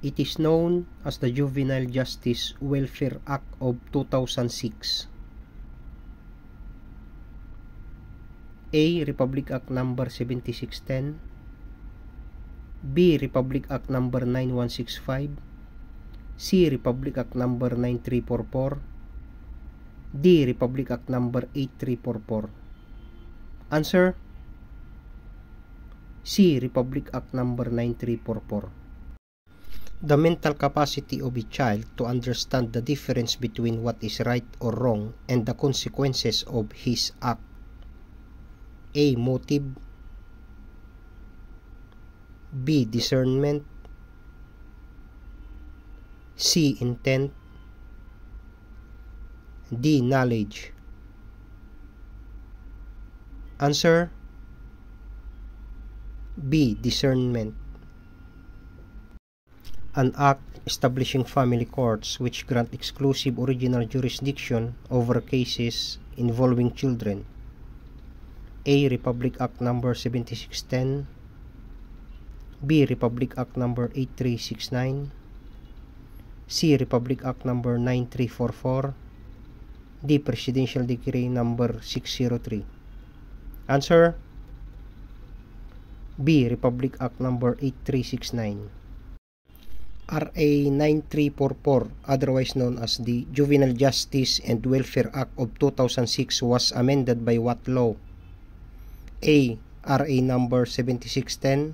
It is known as the Juvenile Justice Welfare Act of 2006. A. Republic Act Number 7610. B. Republic Act Number 9165. C. Republic Act Number 9344. D. Republic Act Number 8344. Answer: C. Republic Act Number 9344. The mental capacity of a child to understand the difference between what is right or wrong and the consequences of his act. A. Motive. B. Discernment. C. Intent. D. Knowledge. Answer: B. Discernment. An act establishing family courts which grant exclusive original jurisdiction over cases involving children. A. Republic Act Number 7610. B. Republic Act Number 8369. C. Republic Act Number 9344. D. Presidential Decree Number 603. Answer: B. Republic Act Number 8369. RA 9344, otherwise known as the Juvenile Justice and Welfare Act of 2006, was amended by what law? A. RA number 7610.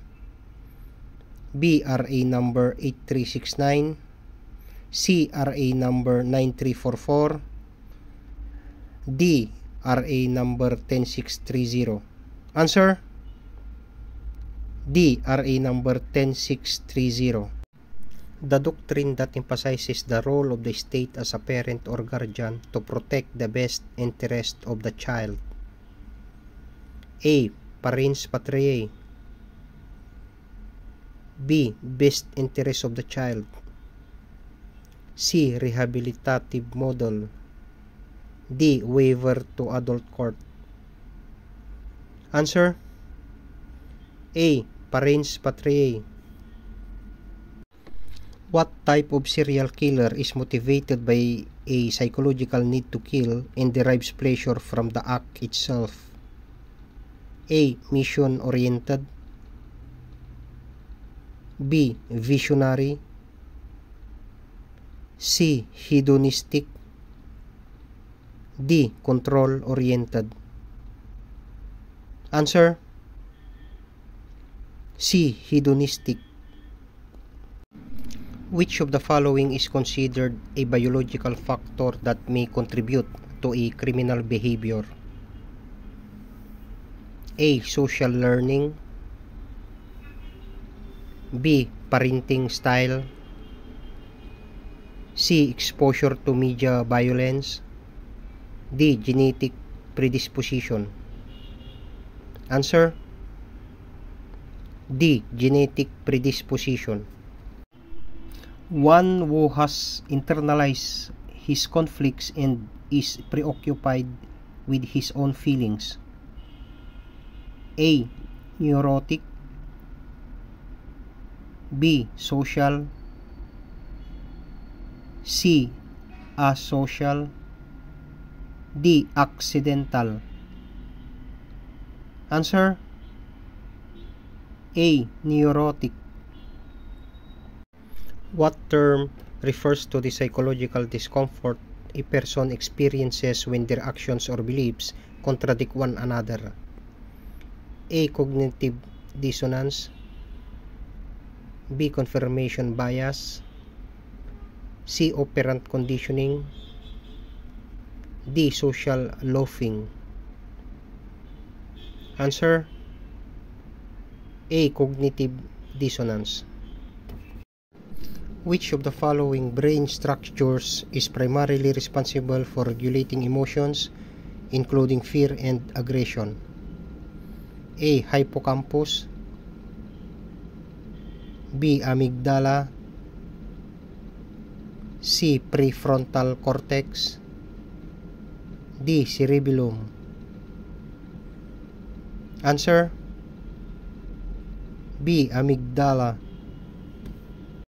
B. RA number 8369. C. RA number 9344. D. RA number 10630. Answer: D. RA number 10630. The doctrine that emphasizes the role of the state as a parent or guardian to protect the best interest of the child. A. Parens patriae. B. Best interest of the child. C. Rehabilitative model. D. Waiver to adult court. Answer: A. Parens patriae. What type of serial killer is motivated by a psychological need to kill and derives pleasure from the act itself? A. Mission-oriented. B. Visionary. C. Hedonistic. D. Control-oriented. Answer: C. Hedonistic. Which of the following is considered a biological factor that may contribute to a criminal behavior? A. Social learning. B. Parenting style. C. Exposure to media violence. D. Genetic predisposition. Answer: D. Genetic predisposition. One who has internalized his conflicts and is preoccupied with his own feelings. A. Neurotic. B. Social. C. Asocial. D. Accidental. Answer: A. Neurotic. What term refers to the psychological discomfort a person experiences when their actions or beliefs contradict one another? A. Cognitive dissonance. B. Confirmation bias. C. Operant conditioning. D. Social loafing. Answer: A. Cognitive dissonance. Which of the following brain structures is primarily responsible for regulating emotions, including fear and aggression? A. Hippocampus. B. Amygdala. C. Prefrontal cortex. D. Cerebellum. Answer: B. Amygdala.